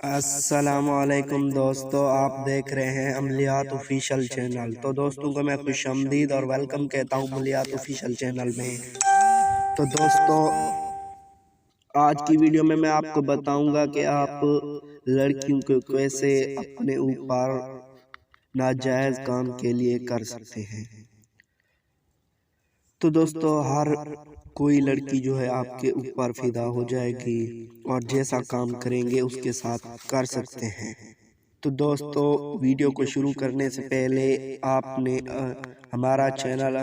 السلام علیکم دوستو، آپ دیکھ رہے ہیں عملیات آفیشل چینل۔ تو دوستوں کو میں خوش آمدید اور ویلکم کہتا ہوں عملیات آفیشل چینل میں۔ تو دوستو آج کی ویڈیو میں آپ کو بتاؤں گا کہ آپ لڑکیوں کو کیسے اپنے اوپر ناجائز کام کے لیے کر سکتے ہیں۔ تو دوستو ہر کوئی لڑکی جو ہے آپ کے اوپر فدا ہو جائے گی اور جیسا کام کریں گے اس کے ساتھ کر سکتے ہیں۔ تو دوستو ویڈیو کو شروع کرنے سے پہلے آپ نے ہمارا چینل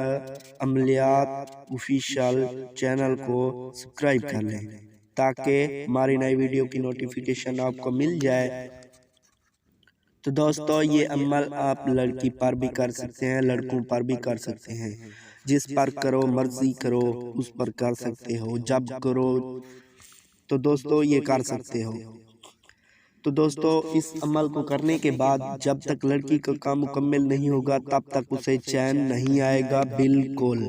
عملیات آفیشل چینل کو سبسکرائب کر لیں تاکہ ہماری نئی ویڈیو کی نوٹیفیکیشن آپ کو مل جائے۔ تو دوستو یہ عمل آپ لڑکی پر بھی کر سکتے ہیں، لڑکوں پر بھی کر سکتے ہیں۔ جس پر کرو مرضی کرو اس پر کر سکتے ہو، جب کرو تو دوستو یہ کر سکتے ہو۔ تو دوستو اس عمل کو کرنے کے بعد جب تک لڑکی کا کام مکمل نہیں ہوگا تب تک اسے چین نہیں آئے گا۔ بالکل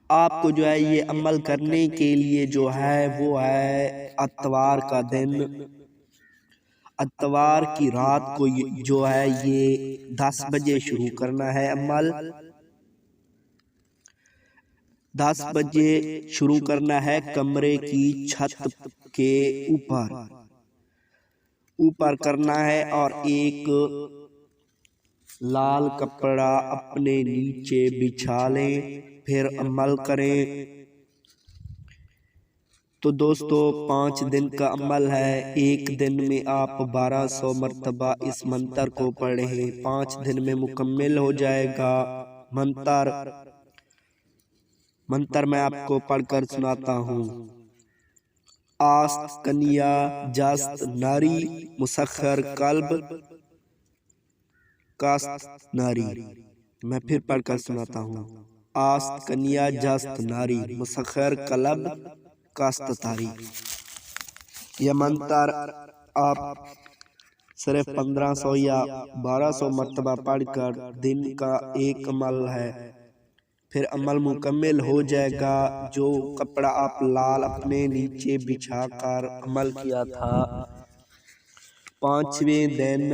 آپ کو جو ہے یہ عمل کرنے کے لیے جو ہے وہ ہے اتوار کا دن، اتوار کی رات کو جو ہے یہ 10 بجے شروع کرنا ہے عمل۔ 10 بجے شروع کرنا ہے کمرے کی چھت کے اوپر کرنا ہے اور ایک لال کپڑا اپنے نیچے بچھا لیں، پھر عمل کریں۔ تو دوستو 5 دن کا عمل ہے، ایک دن میں آپ 1200 مرتبہ اس منتر کو پڑھیں، 5 دن میں مکمل ہو جائے گا۔ منتر میں آپ کو پڑھ کر سناتا ہوں۔ آست کنیا جست ناری مسخر قلب کاست ناری۔ میں پھر پڑھ کر سناتا ہوں۔ آست کنیا جست ناری مسخر قلب کاست تاری۔ یہ منتر آپ صرف 1500 یا 1200 مرتبہ پڑھ کر دن کا ایک عمل ہے، پھر عمل مکمل ہو جائے گا۔ جو کپڑا آپ لال اپنے نیچے بچھا کر عمل کیا تھا 5ویں دن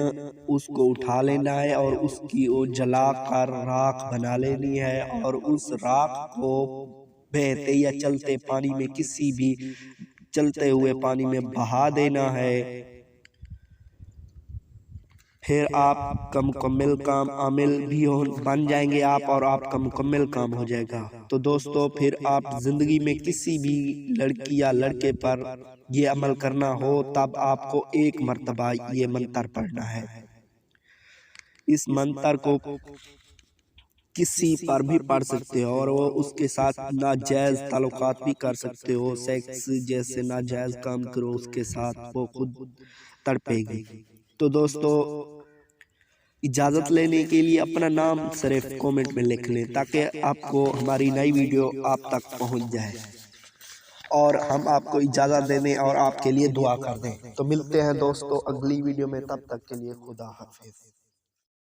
اس کو اٹھا لینا ہے اور اس کی جلا کر راکھ بنا لینی ہے اور اس راکھ کو بہتے یا چلتے پانی میں کسی بھی چلتے ہوئے پانی میں بہا دینا ہے۔ پھر آپ کا مکمل کام عامل بھی بن جائیں گے آپ، اور آپ کا مکمل کام ہو جائے گا۔ تو دوستو پھر آپ زندگی میں کسی بھی لڑکی یا لڑکے پر یہ عمل کرنا ہو تب آپ کو ایک مرتبہ یہ منتر پڑھنا ہے۔ اس منتر کو کسی پر بھی پڑھ سکتے ہو اور وہ اس کے ساتھ ناجائز تعلقات بھی کر سکتے ہو، سیکس جیسے ناجائز کام کرو اس کے ساتھ، وہ خود تڑپے گی۔ تو دوستو اجازت لینے کے لیے اپنا نام صرف کومنٹ میں لکھ لیں تاکہ آپ کو ہماری نئی ویڈیو آپ تک پہنچ جائے اور ہم آپ کو اجازت دے دیں اور آپ کے لیے دعا کر دیں۔ تو ملتے ہیں دوستو اگلی ویڈیو میں، تب تک کے لیے خدا حافظ۔